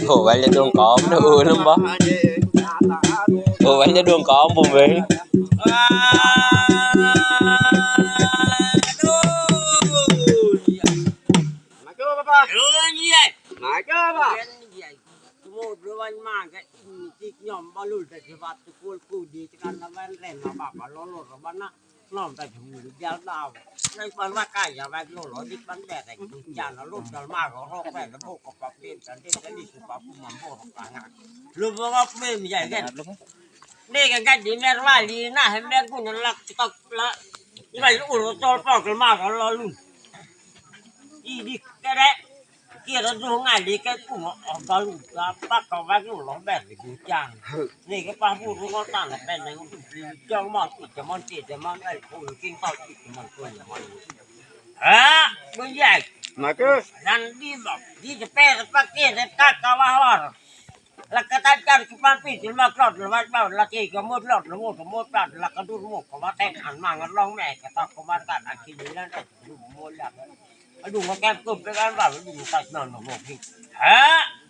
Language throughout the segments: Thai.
Ủa vậy là đường có nó ưa lắm bó. Ủa vậy là đường có bùm về. Một đứa anh mang cái nhóm bao lùi tại cái vạt tôi cô đi cho anh nó lên nó bảo nó lột nó bắn á nó tại thùng được giao đào đây bắn vác cày nhà vác lột nó đi bắn bẻ tại nhà nó lột nó mà nó rong bẻ nó bộ cọc bên cái đi của bác cũng mắm bộ cả ngàn lúc nó mềm vậy cái đây cái gì mẹ vai đi na hay mẹ cũng là cọc là như vậy nó cho bỏ cái mà nó luôn đi cái đấy kia nó dùng ngày đi cái cũng ở đó luôn bác có vác lột nó bẻ thì cũng chàngนี่ก็ป้าพูดรู้ก็ต่างกันเป็นเลยเจ้ามันติดจะมันติดจะมันไอ้ผู้กินข้าวติดจะมันตัวอย่างมันมึงใหญ่มาเก้นั่นดีแบบดีจะเป๊ะปักเกี้ยจะตัดกาวาว่าแล้วก็ตัดกันคือมันปิดจะมากรอดหรือว่าเปล่าละเกี้ยก็มดรอดหรือมดตัดแล้วก็ดูหมดก็ว่าแต่งหันมางั้นร้องแม่ก็ตัดก็มาตัดอันที่นี้นั่นได้ดูมดแล้วดูมาแก้กบไปกันแบบดูตัดนอนหมดพี่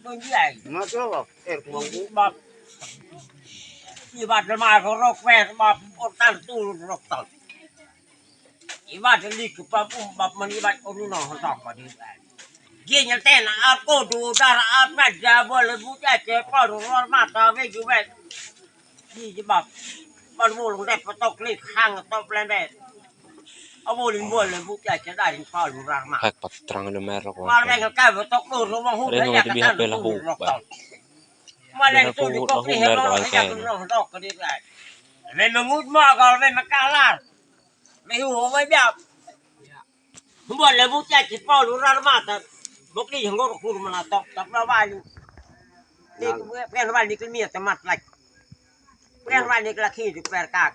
มึงใหญ่มาเก้แบบเอ็งหัวกูแบบอีบาดมาเขารกแม่มาอดตั้งตู้รกตัดอีบาดจะลีกปั๊บปั๊บมันอีบาดเอาลูกน้องเขาตอกมาดีแหละเกี่ยงแต่น่ะอาโกดูดาราอาแม่จะบ่เลยผู้ใจเจ็บปอดร้อนมาตาไม่อยู่แม่นี่จะแบบมันโมลงได้ปตอกลีกข้างตบแรงแม่เอาโมลินบ่เลยผู้ใจจะได้ถึงข้าวดูรังมา Hak patrang na meron ko. มาแรงก็ใกล้ปตอกดูรู้ว่าหูได้อยากตั้งตู้รกตัดมาแรงตู้นี่ก็ที่เห็นเราอยากดูเราตอกก็ดีแหละไม่มางุดมากก็ไม่มากล้าล่าไม่หูไม่แบบผมบอกเลยผู้ใจจิตเป้าดูร้านมาแต่บกนี่ยังก็คุณมันตอกตอกระบายนี่แป้งระบายนี่ก็มีแต่มัดไหลแป้งระบายนี่ก็ขี้ถึงแปลกาก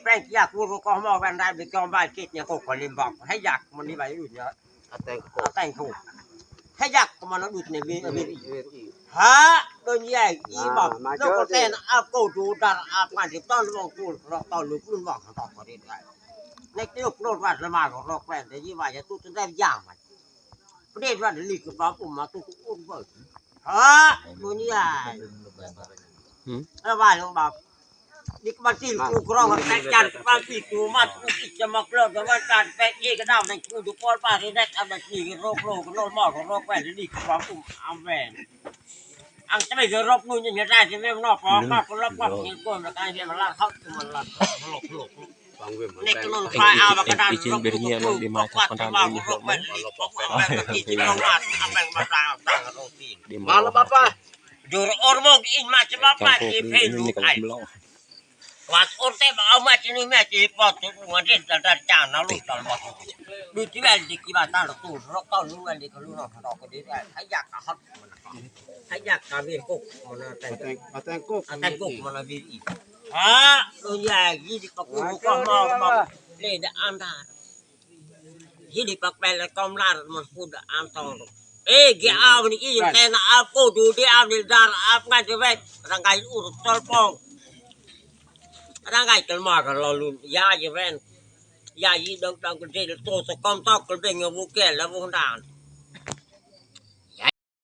แป้งอยากรู้ก็มองแป้งได้ไปจอมบ้านกิจเนี่ยก็ขอลิมบอกให้อยากมันนี่ไปดูเนี่ยแต่งถูกให้อยากมันดูในวีฮะโดนใหญ่อีบอกแล้วก็แต่อาโกดูดาอาบงานที่ต้นลงกูเราต้นลูกรุ่นบอกเขาตอกก็ได้ในที่ลูกโลดวัดละมาของเราแป้งแต่ยี่ว่าจะตู้จะได้ย่างมันประเด็นว่าลีกกับป้าปุ่มมาตู้อุ้มเบิกฮะโดนใหญ่แล้วว่าลงบอกนี่ก็มาตีลูกร้องแต่จันป้าตีตูมาตู้กิจมาเกลือแต่ว่าการแป้งเอกระด้างในกูดูก้อนป้าที่ได้ทำแบบนี้โรคโลดหม้อของโรคแป้งลีกกับป้าปุ่มเอาแหวนอังจะไม่เคยรบนู่นยังไงได้จะไม่นอกพอมากคนรับความเห็นก้นมาการเรียนมาล่าเขามันล่าหลกนี่ก็นุ่นไฟเอามากระดานรบนู่นก็ปัดมาหลกแม่ที่ที่เรามาทำแบ่งมาต่างกันโรตีมาแล้วป้าดูออร์โมกอินมาจะมาป้าที่เพลลูกไอ้ว่าออร์เต้เอามาที่นี่แม่ที่ปอดตัวมันเรียนแต่จานนะลูกตลอดดูที่แม่ดีกี่บาทตั้งตู้รถต้นรู้แม่ดีก็รู้น้องเขาก็ดีได้ให้อยากกับเขาให้อยากการเรียนกุ๊กมันแต่งกุ๊กมันมีอีกตัวใหญ่ยี่สิบปากกูก็มาเล่นอันดายี่สิบปากเป็นแล้วก็มามันพูดอันตองเกี่ยเอานี่อีแต่น่ะเอากูดูที่เอาในดาราเอางานจะไปร่างกายอุดตอลปองร่างกายกันมากกันเราลุ้นยาจะเป็นยายี่ดังๆกันเจอตัวสกอมตอกกันเป็นเงาบุกแก่แล้ววงด่าน